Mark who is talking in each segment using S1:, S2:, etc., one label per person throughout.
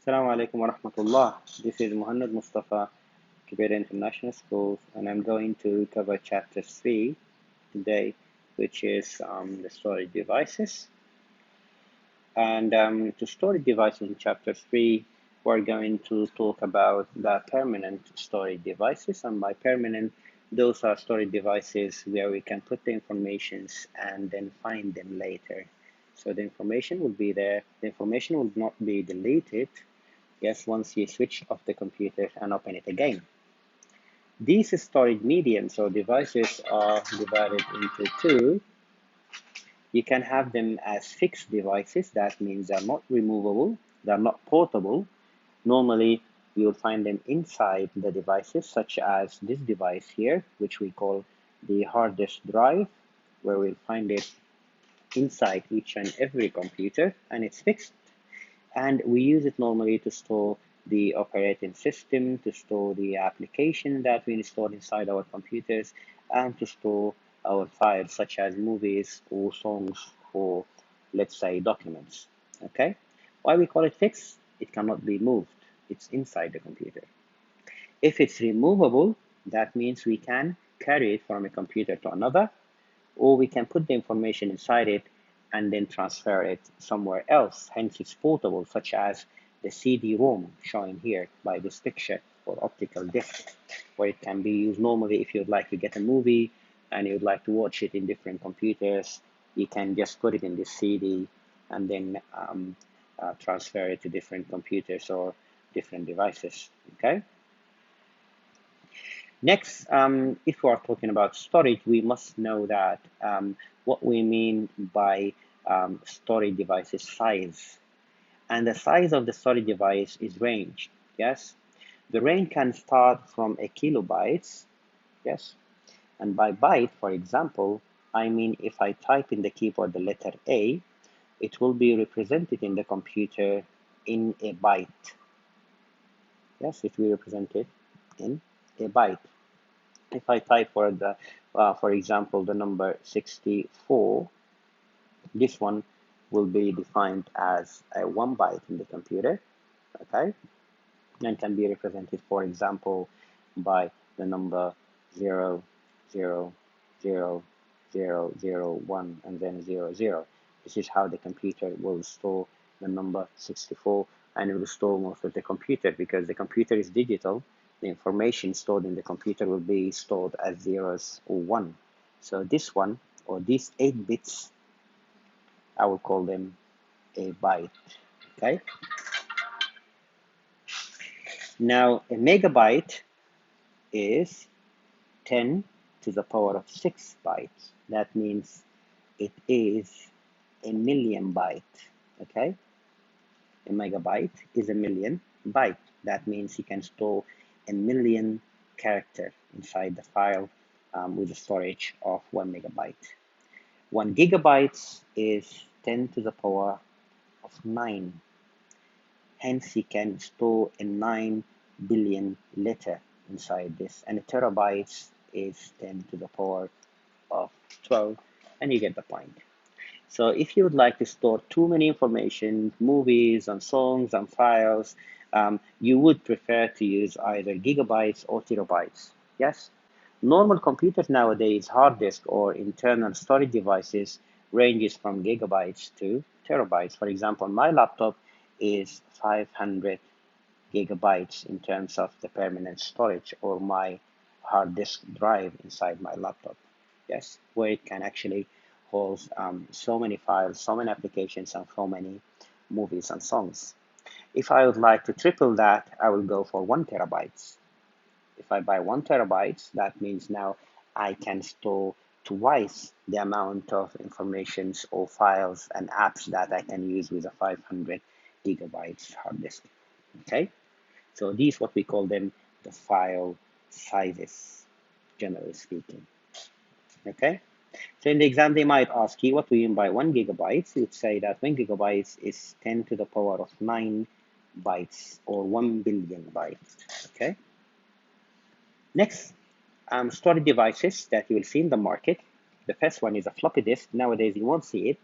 S1: Assalamu alaikum wa rahmatullah. This is Muhammad Mustafa, Kibera International School, and I'm going to cover chapter 3 today, which is the storage devices. And to storage devices in chapter 3, we're going to talk about the permanent storage devices. And by permanent, those are storage devices where we can put the informations and then find them later. So the information will be there. The information will not be deleted. Yes, once you switch off the computer and open it again. These storage mediums or devices are divided into two. You can have them as fixed devices. That means they're not removable, they're not portable. Normally, you'll find them inside the devices, such as this device here, which we call the hard disk drive, where we'll find it inside each and every computer, and it's fixed. And we use it normally to store the operating system, to store the application that we install inside our computers, and to store our files such as movies or songs or, let's say, documents. Okay? Why we call it fixed? It cannot be moved. It's inside the computer. If it's removable, that means we can carry it from a computer to another, or we can put the information inside it and then transfer it somewhere else. Hence, it's portable, such as the CD-ROM shown here by this picture, or optical disc, where it can be used normally if you'd like to get a movie and you'd like to watch it in different computers. You can just put it in this CD and then transfer it to different computers or different devices. Okay. Next, if we are talking about storage, we must know that what we mean by storage devices size. And the size of the storage device is range, yes? The range can start from a kilobytes, yes? And by byte, for example, I mean if I type in the keyboard the letter A, it will be represented in the computer in a byte. Yes, it will be represented in a byte. If I type for example, the number 64, this one will be defined as a 1 byte in the computer, okay? And can be represented, for example, by the number 0, 0, 0, 0, 0, 1, and then 0, 0. This is how the computer will store the number 64, and it will store most of the computer because the computer is digital. The information stored in the computer will be stored as zeros or one. So this one, or these 8 bits, I will call them a byte, okay? Now, a megabyte is 10 to the power of 6 bytes. That means it is a million byte, okay? A megabyte is a million byte. That means you can store a million character inside the file with a storage of 1 megabyte. 1 gigabyte is 10 to the power of 9. Hence, you can store a 9 billion letter inside this. And a terabyte is 10 to the power of 12, and you get the point. So if you would like to store too many information, movies and songs and files, you would prefer to use either gigabytes or terabytes. Yes? Normal computers nowadays, hard disk or internal storage devices ranges from gigabytes to terabytes. For example, my laptop is 500 gigabytes in terms of the permanent storage, or my hard disk drive inside my laptop. Yes, where it can actually hold so many files, so many applications, and so many movies and songs. If I would like to triple that, I will go for 1 terabyte. If I buy 1 terabyte, that means now I can store twice the amount of informations or files and apps that I can use with a 500 gigabytes hard disk. Okay, so these what we call them the file sizes, generally speaking. Okay, so in the exam they might ask you what we mean by 1 gigabyte. You'd say that 1 gigabyte is 10 to the power of 9 bytes, or 1 billion bytes. Okay. Next, storage devices that you will see in the market. The first one is a floppy disk. Nowadays you won't see it.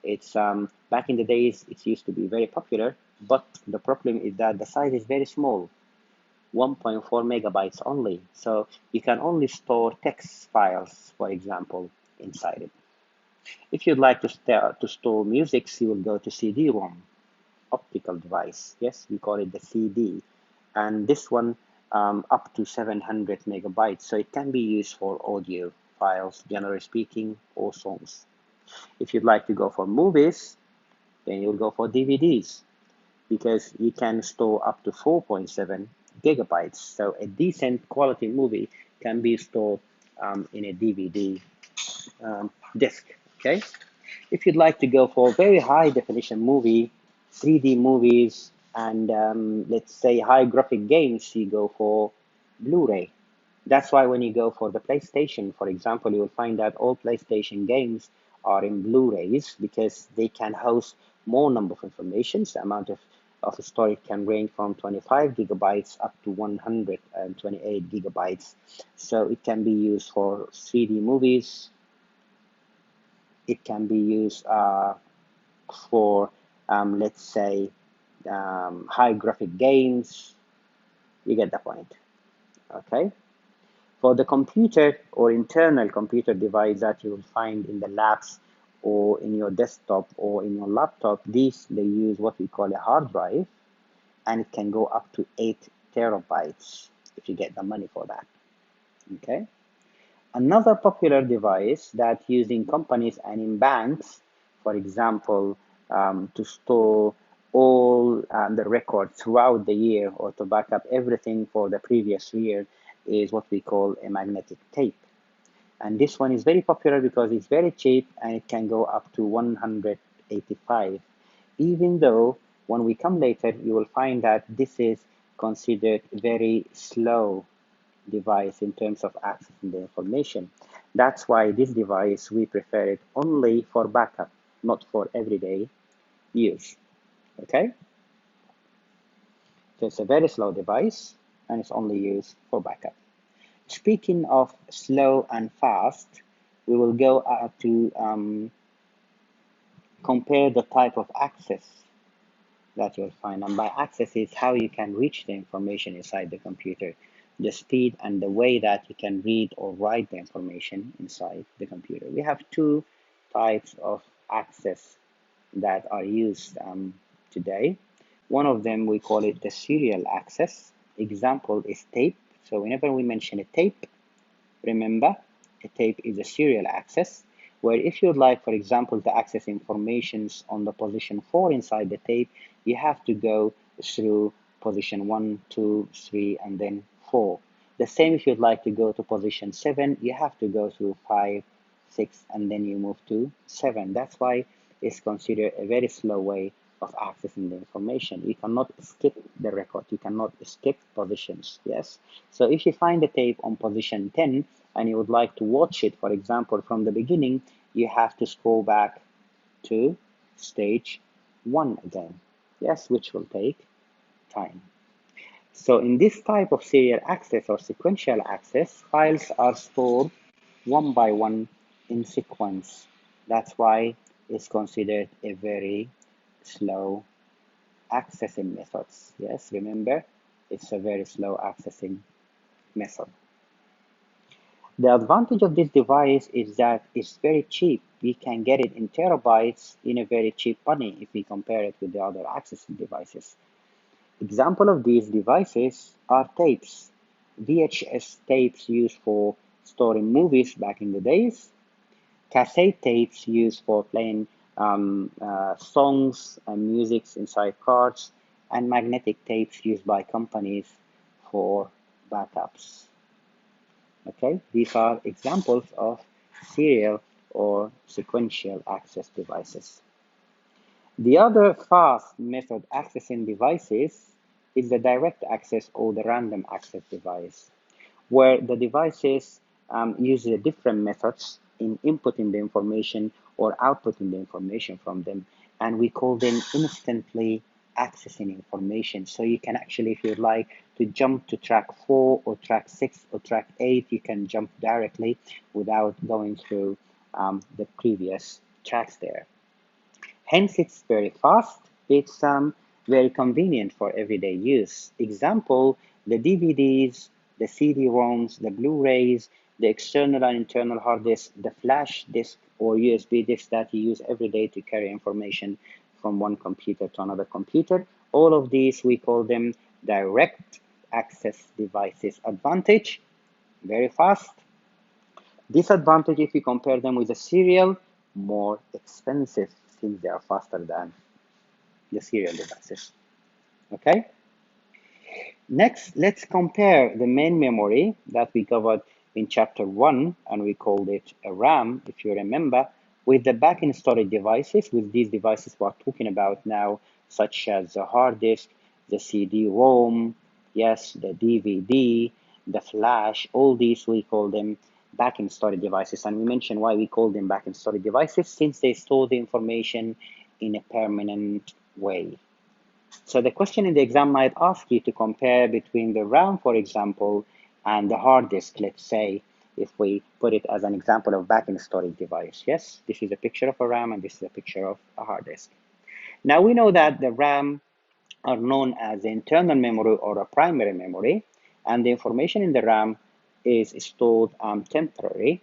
S1: It's back in the days, it used to be very popular, but the problem is that the size is very small, 1.4 megabytes only. So you can only store text files, for example, inside it. If you'd like to store music, you will go to CD-ROM, optical device. Yes, we call it the CD. And this one up to 700 megabytes. So it can be used for audio files, generally speaking, or songs. If you'd like to go for movies, then you'll go for DVDs because you can store up to 4.7 gigabytes. So a decent quality movie can be stored in a DVD disk. Okay. If you'd like to go for very high definition movie, 3D movies, and let's say high graphic games, you go for Blu-ray. That's why when you go for the PlayStation, for example, you will find that all PlayStation games are in Blu-rays because they can host more number of information. The amount of storage can range from 25 gigabytes up to 128 gigabytes. So it can be used for 3D movies. It can be used for, let's say, high graphic games. You get the point. Okay. For the computer or internal computer device that you will find in the labs or in your desktop or in your laptop, they use what we call a hard drive, and it can go up to 8 terabytes if you get the money for that. Okay. Another popular device that used in companies and in banks, for example, to store all the records throughout the year or to back up everything for the previous year, is what we call a magnetic tape. And this one is very popular because it's very cheap and it can go up to 185. Even though when we come later, you will find that this is considered very slow device in terms of accessing the information. That's why this device, we prefer it only for backup, not for everyday use. Okay? So it's a very slow device and it's only used for backup. Speaking of slow and fast, we will go to compare the type of access that you'll find. And by access is how you can reach the information inside the computer, the speed and the way that you can read or write the information inside the computer. We have two types of access that are used today. One of them, we call it the serial access. Example is tape. So whenever we mention a tape, remember, a tape is a serial access, where if you'd like, for example, to access informations on the position 4 inside the tape, you have to go through position 1, 2, 3, and then 4. The same if you'd like to go to position 7, you have to go through 5, 6, and then you move to 7. That's why it's considered a very slow way of accessing the information. You cannot skip the record. You cannot skip positions. Yes. So if you find the tape on position 10 and you would like to watch it, for example, from the beginning, you have to scroll back to stage 1 again. Yes, which will take time. So in this type of serial access or sequential access, files are stored one by one in sequence. That's why it's considered a very slow accessing methods. Yes, remember, it's a very slow accessing method. The advantage of this device is that it's very cheap. We can get it in terabytes in a very cheap money if we compare it with the other accessing devices. Example of these devices are tapes. VHS tapes used for storing movies back in the days, cassette tapes used for playing songs and music inside cards, and magnetic tapes used by companies for backups. Okay, these are examples of serial or sequential access devices. The other fast method accessing devices is the direct access or the random access device, where the devices use the different methods in inputting the information or outputting the information from them, and we call them instantly accessing information. So you can actually, if you'd like to jump to track 4 or track 6 or track 8, you can jump directly without going through the previous tracks there. Hence, it's very fast. It's very convenient for everyday use. Example, the DVDs, the CD-ROMs, the Blu-rays, the external and internal hard disk, the flash disk or USB disk that you use every day to carry information from one computer to another computer. All of these, we call them direct access devices. Advantage, very fast. Disadvantage, if you compare them with a serial, more expensive since they are faster than the serial devices. Okay? Next, let's compare the main memory that we covered in chapter 1, and we called it a RAM, if you remember, with the back-end storage devices, with these devices we're talking about now, such as the hard disk, the CD-ROM, yes, the DVD, the flash, all these we call them back-end storage devices. And we mentioned why we call them back-end storage devices, since they store the information in a permanent way. So the question in the exam might ask you to compare between the RAM, for example, and the hard disk, let's say, if we put it as an example of back-end storage device. Yes, this is a picture of a RAM and this is a picture of a hard disk. Now we know that the RAM are known as the internal memory or a primary memory, and the information in the RAM is stored temporary.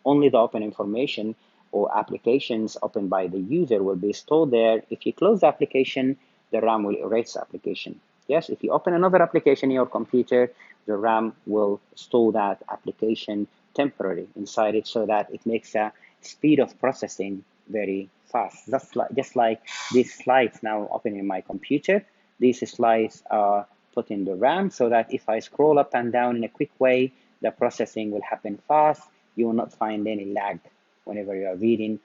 S1: Only the open information or applications opened by the user will be stored there. If you close the application, the RAM will erase the application. Yes, if you open another application in your computer, the RAM will store that application temporarily inside it so that it makes a speed of processing very fast. Just like these slides now open in my computer, these slides are put in the RAM so that if I scroll up and down in a quick way, the processing will happen fast. You will not find any lag whenever you are reading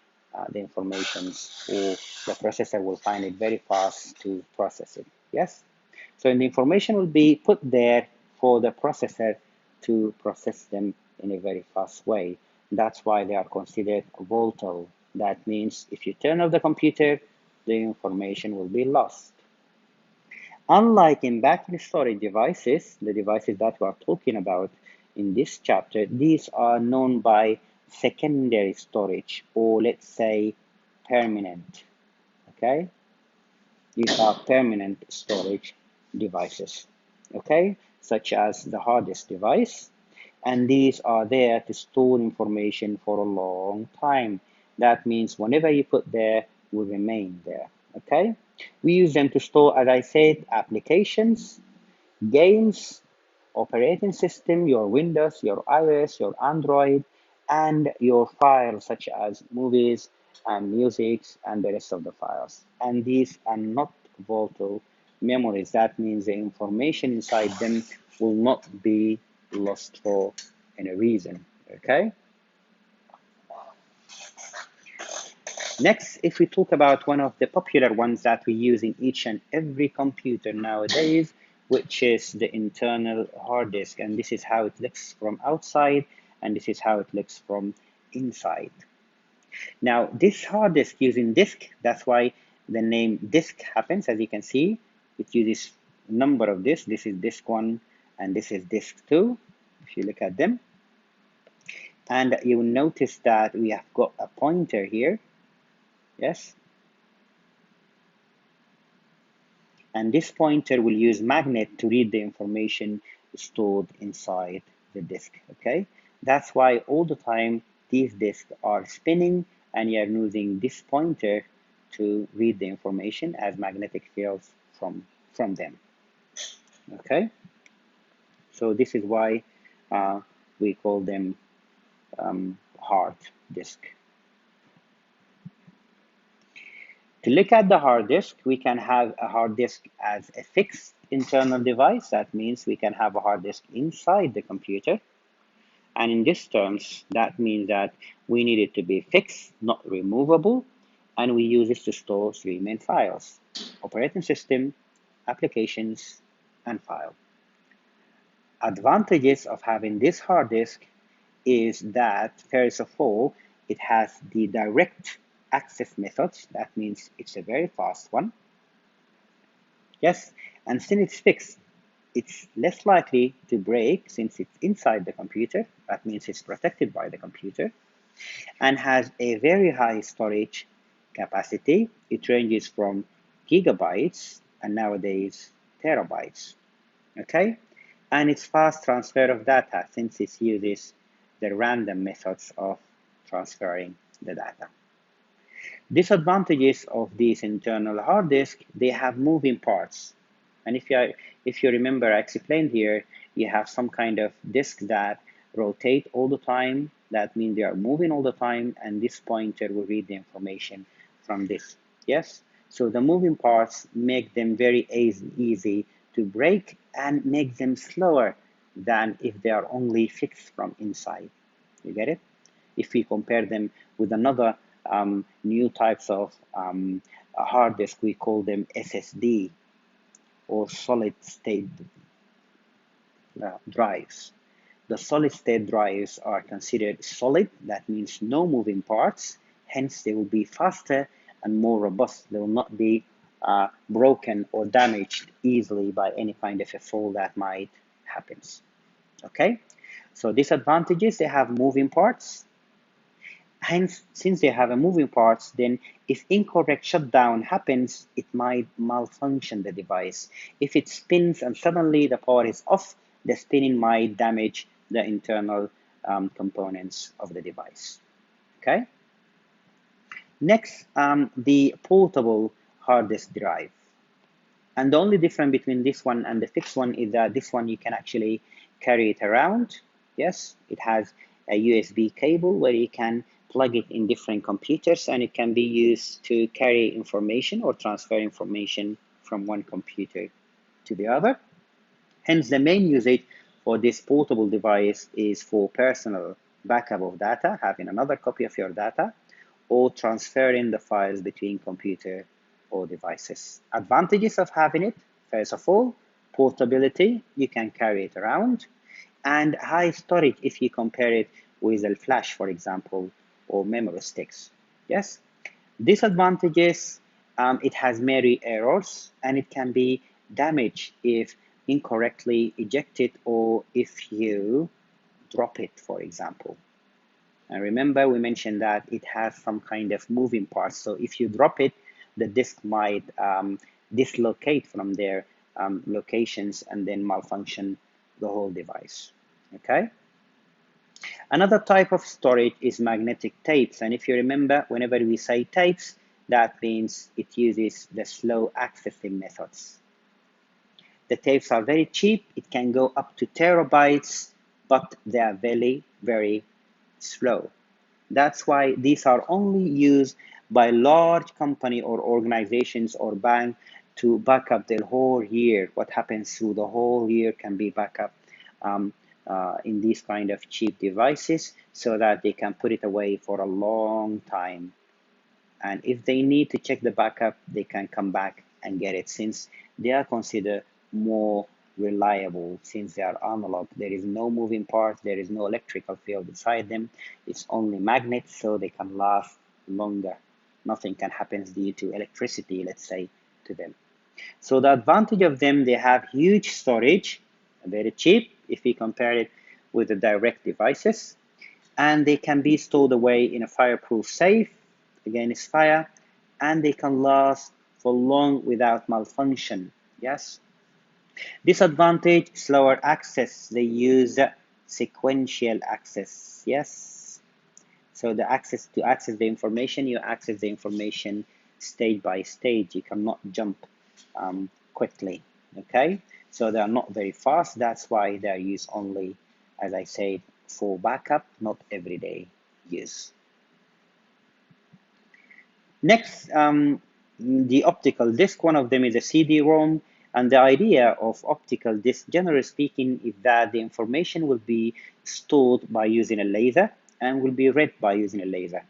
S1: the information, or the processor will find it very fast to process it. Yes? So the information will be put there for the processor to process them in a very fast way. That's why they are considered volatile. That means if you turn off the computer, the information will be lost. Unlike in battery storage devices, the devices that we are talking about in this chapter, these are known by secondary storage, or let's say permanent. Okay, these are permanent storage devices, okay, such as the hard disk device, and these are there to store information for a long time. That means whenever you put there, will remain there. Okay, we use them to store, as I said, applications, games, operating system, your Windows, your iOS, your Android, and your files such as movies and music and the rest of the files. And these are not volatile memories. That means the information inside them will not be lost for any reason. Okay? Next, if we talk about one of the popular ones that we use in each and every computer nowadays, which is the internal hard disk. And this is how it looks from outside, and this is how it looks from inside. Now, this hard disk using disk, that's why the name disk happens. As you can see, it uses number of disks. This is disk 1, and this is disk 2, if you look at them. And you will notice that we have got a pointer here. Yes. And this pointer will use magnet to read the information stored inside the disk. Okay, that's why all the time these disks are spinning, and you are using this pointer to read the information as magnetic fields from them. Okay, so this is why we call them hard disk. To look at the hard disk, we can have a hard disk as a fixed internal device. That means we can have a hard disk inside the computer. And in these terms, that means that we need it to be fixed, not removable, and we use it to store 3 main files: operating system, applications, and file. Advantages of having this hard disk is that, first of all, it has the direct access methods. That means it's a very fast one. Yes, and since it's fixed, it's less likely to break since it's inside the computer. That means it's protected by the computer, and has a very high storage capacity. It ranges from gigabytes and nowadays terabytes, okay? And it's fast transfer of data since it uses the random methods of transferring the data. Disadvantages of these internal hard disk, they have moving parts. And if you remember, I explained here, you have some kind of disk that rotate all the time. That means they are moving all the time, and this pointer will read the information from this. Yes? So the moving parts make them very easy to break and make them slower than if they are only fixed from inside. You get it? If we compare them with another new types of hard disk, we call them SSD or solid state drives. The solid state drives are considered solid, that means no moving parts, hence they will be faster and more robust. They will not be broken or damaged easily by any kind of a fall that might happen. Okay, so disadvantages, they have moving parts. Hence, since they have a moving parts, then if incorrect shutdown happens, it might malfunction the device. If it spins and suddenly the power is off, the spinning might damage the internal components of the device. Okay. Next, the portable hard disk drive. And the only difference between this one and the fixed one is that this one you can actually carry it around. Yes, it has a USB cable where you can plug it in different computers and it can be used to carry information or transfer information from one computer to the other. Hence, the main usage for this portable device is for personal backup of data, having another copy of your data, or transferring the files between computer or devices. Advantages of having it, first of all, portability, you can carry it around, and high storage if you compare it with a flash, for example, or memory sticks. Yes. Disadvantages, it has many errors and it can be damaged if incorrectly ejected or if you drop it, for example. And remember, we mentioned that it has some kind of moving parts. So if you drop it, the disk might dislocate from their locations and then malfunction the whole device. Okay. Another type of storage is magnetic tapes. And if you remember, whenever we say tapes, that means it uses the slow accessing methods. The tapes are very cheap. It can go up to terabytes, but they are very, very slow. That's why these are only used by large company or organizations or bank to back up the whole year. What happens through the whole year can be back up in these kind of cheap devices so that they can put it away for a long time. And if they need to check the backup, they can come back and get it since they are considered more reliable since they are analog. There is no moving parts, there is no electrical field inside them. It's only magnets, so they can last longer. Nothing can happen due to electricity, let's say, to them. So the advantage of them, they have huge storage, very cheap if we compare it with the direct devices, and they can be stored away in a fireproof safe against fire, and they can last for long without malfunction. Yes. Disadvantage, slower access. They use sequential access. Yes. So the access to access the information, you access the information stage by stage. You cannot jump quickly. Okay. So they are not very fast. That's why they are used only, as I said, for backup, not everyday use. Next, the optical disk. One of them is a CD-ROM. And the idea of optical disk, generally speaking, is that the information will be stored by using a laser and will be read by using a laser.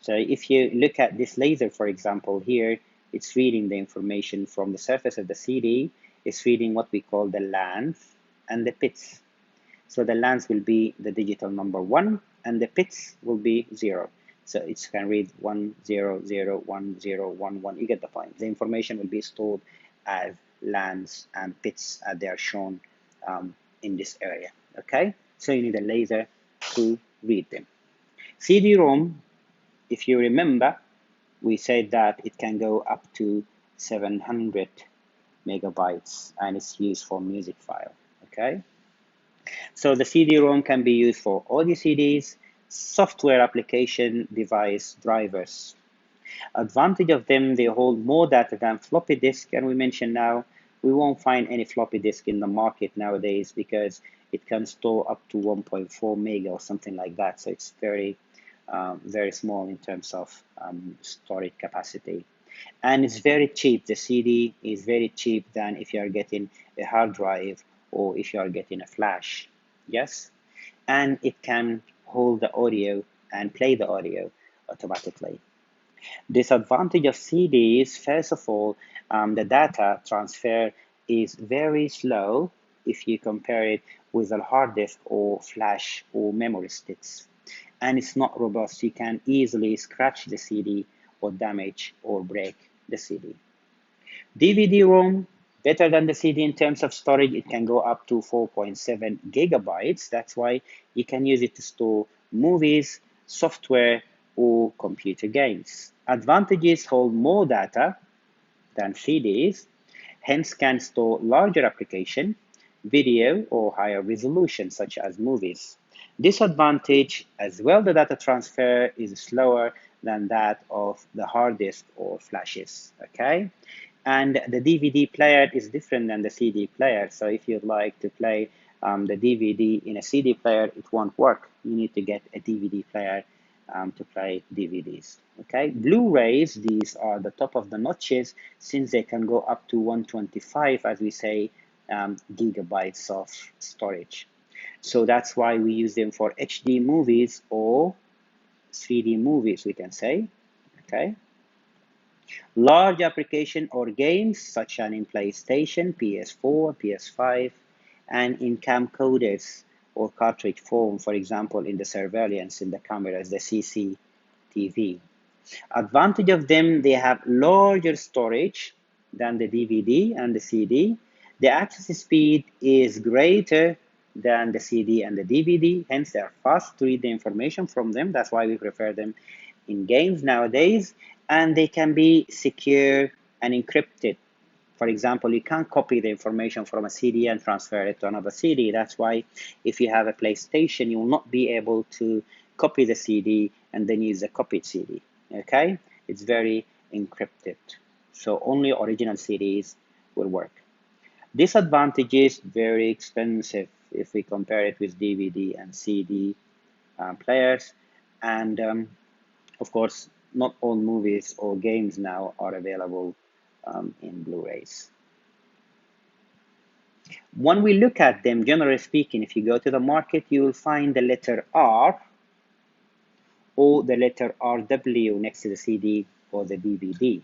S1: So if you look at this laser, for example, here, it's reading the information from the surface of the CD. It's reading what we call the lands and the pits. So the lands will be the digital number 1 and the pits will be 0. So it can read 1, 0, 0, 1, 0, 1, 1. You get the point. The information will be stored as lands and pits as they are shown in this area. Okay, so you need a laser to read them. CD-ROM, if you remember, we said that it can go up to 700 megabytes and it's used for music file. Okay, so the CD-ROM can be used for audio CDs, software application device drivers. Advantage of them, they hold more data than floppy disk, and we mentioned now we won't find any floppy disk in the market nowadays because it can store up to 1.4 mega or something like that. So it's very small in terms of storage capacity. And it's very cheap. The CD is very cheap than if you are getting a hard drive or if you are getting a flash. Yes? And it can hold the audio and play the audio automatically. Disadvantage of CDs, first of all, the data transfer is very slow if you compare it with a hard disk or flash or memory sticks. And it's not robust. You can easily scratch the CD or damage or break the CD. DVD-ROM, better than the CD in terms of storage. It can go up to 4.7 gigabytes. That's why you can use it to store movies, software, or computer games. Advantages hold more data than CDs, hence can store larger application, video, or higher resolution, such as movies. Disadvantage as well, the data transfer is slower than that of the hard disk or flashes, okay? And the DVD player is different than the CD player. So if you'd like to play the DVD in a CD player, it won't work. You need to get a DVD player to play DVDs. Okay, Blu-rays, these are the top of the notches since they can go up to 125, as we say, gigabytes of storage. So that's why we use them for HD movies or 3D movies, we can say. Okay. Large application or games such as in PlayStation, PS4, PS5, and in camcorders or cartridge form, for example, in the surveillance in the cameras, the CCTV. Advantage of them, they have larger storage than the DVD and the CD. The access speed is greater than the CD and the DVD, hence they are fast to read the information from them. That's why we prefer them in games nowadays, and they can be secure and encrypted. For example, you can't copy the information from a CD and transfer it to another CD. That's why if you have a PlayStation, you will not be able to copy the CD and then use a copied CD. Okay, it's very encrypted. So only original CDs will work. Disadvantages, very expensive if we compare it with DVD and CD players. And of course, not all movies or games now are available in Blu-rays. When we look at them, generally speaking, if you go to the market, you will find the letter R or the letter RW next to the CD or the DVD.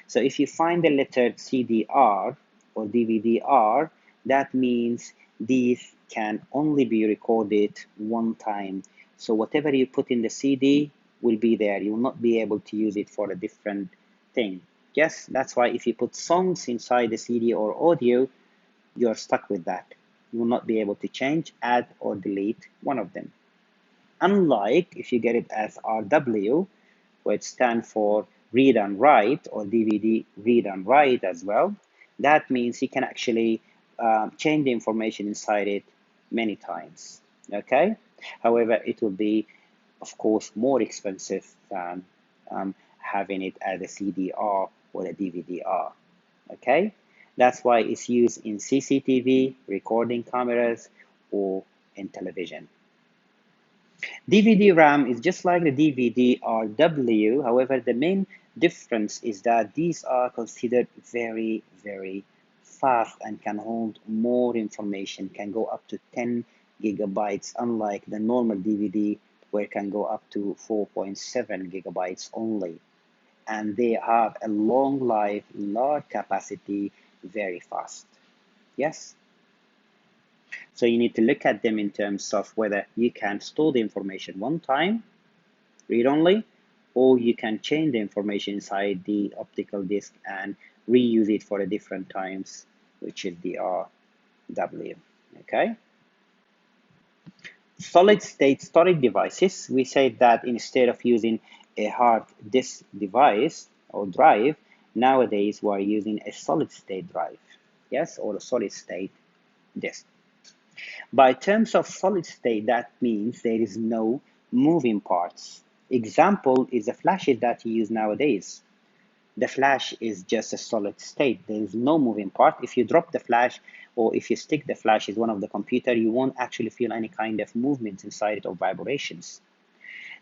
S1: So if you find the letter CDR or DVD-R, that means these can only be recorded one time. So whatever you put in the CD will be there. You will not be able to use it for a different thing. Yes, that's why if you put songs inside the CD or audio, you're stuck with that. You will not be able to change, add, or delete one of them. Unlike if you get it as RW, which stands for read and write, or DVD read and write as well, that means you can actually change the information inside it many times. Okay. However, it will be, of course, more expensive than having it as a CDR or a DVD-R. Okay. That's why it's used in CCTV, recording cameras, or in television. DVD RAM is just like the DVD RW. However, the main difference is that these are considered very, very fast and can hold more information, can go up to 10 gigabytes, unlike the normal DVD where it can go up to 4.7 gigabytes only. And they have a long life, large capacity, very fast. Yes? So you need to look at them in terms of whether you can store the information one time, read only, or you can change the information inside the optical disc and reuse it for a different times, which is the RW. Okay. Solid state storage devices, we say that instead of using a hard disk device or drive, nowadays we are using a solid state drive, yes, or a solid state disk. By terms of solid state, that means there is no moving parts. Example is the flashes that you use nowadays. The flash is just a solid state. There is no moving part. If you drop the flash or if you stick the flash in one of the computer, you won't actually feel any kind of movements inside it or vibrations.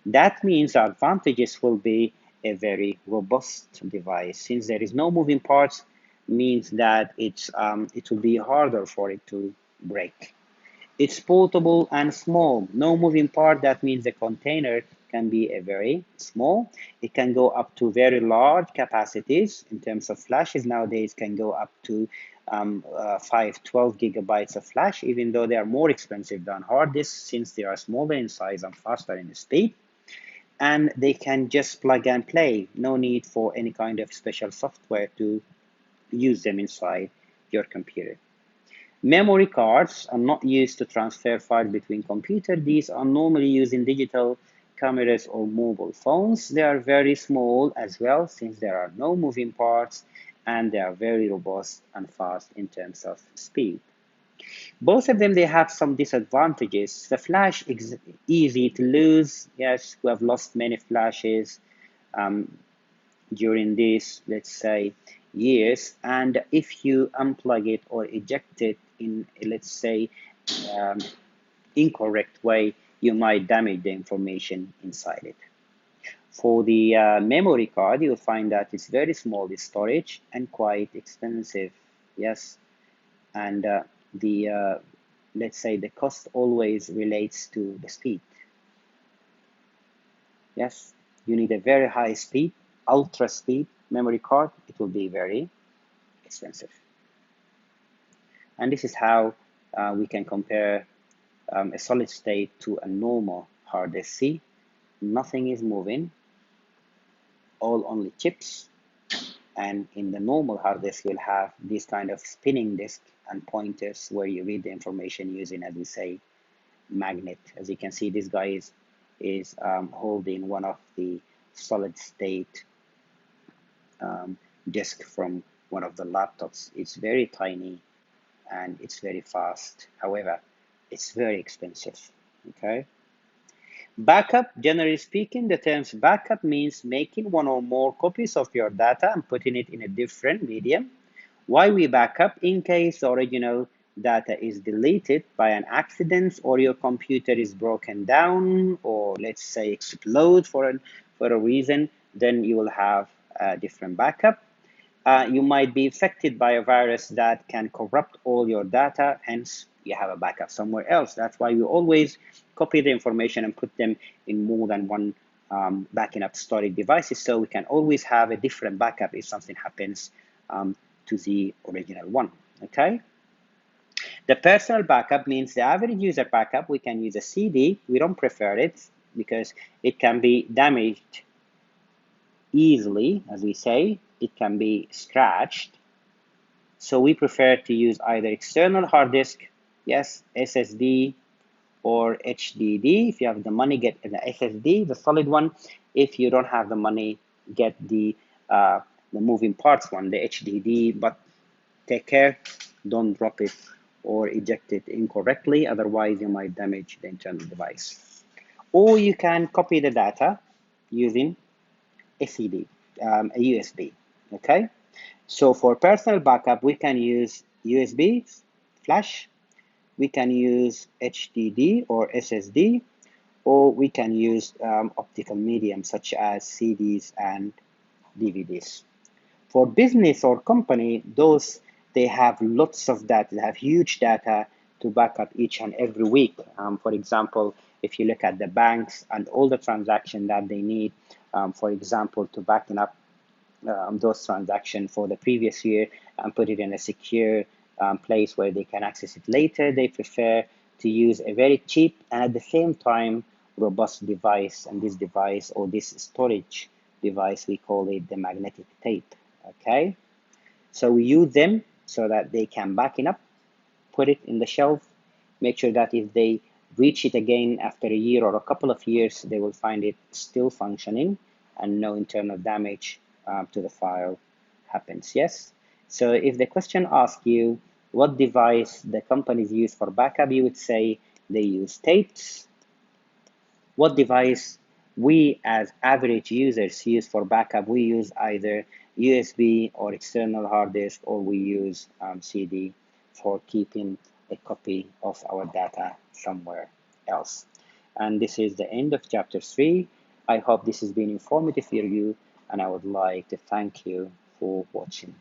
S1: That means the advantages will be a very robust device. Since there is no moving parts, means that it will be harder for it to break. It's portable and small. No moving part, that means the container can be a very small. It can go up to very large capacities in terms of flashes. Nowadays can go up to 12 gigabytes of flash, even though they are more expensive than hard disks since they are smaller in size and faster in speed. And they can just plug and play. No need for any kind of special software to use them inside your computer. Memory cards are not used to transfer files between computers. These are normally used in digital cameras or mobile phones. They are very small as well, since there are no moving parts, and they are very robust and fast in terms of speed. Both of them, they have some disadvantages. The flash is easy to lose. Yes, we have lost many flashes during these, let's say, years. And if you unplug it or eject it in, let's say, um, incorrect way, you might damage the information inside it. For the memory card, you'll find that it's very small, the storage, and quite expensive. Yes, and let's say the cost always relates to the speed. Yes, you need a very high speed, ultra speed memory card. It will be very expensive. And this is how we can compare a solid state to a normal hard disk. See, nothing is moving, all only chips. And in the normal hard disk, you'll have this kind of spinning disk and pointers where you read the information using, as we say, magnet. As you can see, this guy is holding one of the solid state disk from one of the laptops. It's very tiny and it's very fast. However, it's very expensive. Okay. Backup, generally speaking, the terms backup means making one or more copies of your data and putting it in a different medium. Why we backup? In case the original data is deleted by an accident, or your computer is broken down, or let's say explode for a reason, then you will have a different backup. You might be affected by a virus that can corrupt all your data, hence you have a backup somewhere else. That's why you always copy the information and put them in more than one backing up storage devices, so we can always have a different backup if something happens to the original one. Okay. The personal backup means the average user backup. We can use a CD. We don't prefer it because it can be damaged easily, as we say. It can be scratched. So we prefer to use either external hard disk, yes, SSD, or HDD. If you have the money, get an SSD, the solid one. If you don't have the money, get the moving parts one, the HDD. But take care, don't drop it or eject it incorrectly, otherwise you might damage the internal device. Or you can copy the data using a CD, a USB. Okay. So for personal backup, we can use USB, flash, we can use HDD or SSD, or we can use optical medium such as CDs and DVDs. For business or company, those they have lots of data, they have huge data to back up each and every week. For example, if you look at the banks and all the transactions that they need, for example, to backing up those transactions for the previous year and put it in a secure place where they can access it later, they prefer to use a very cheap and at the same time robust device. And this device, or this storage device, we call it the magnetic tape. Okay, so we use them so that they can back it up, put it in the shelf, make sure that if they reach it again after a year or a couple of years, they will find it still functioning and no internal damage to the file happens. Yes? So if the question asks you what device the companies use for backup, you would say they use tapes. What device we as average users use for backup? We use either USB or external hard disk, or we use CD for keeping a copy of our data somewhere else. And this is the end of chapter 3. I hope this has been informative for you, and I would like to thank you for watching.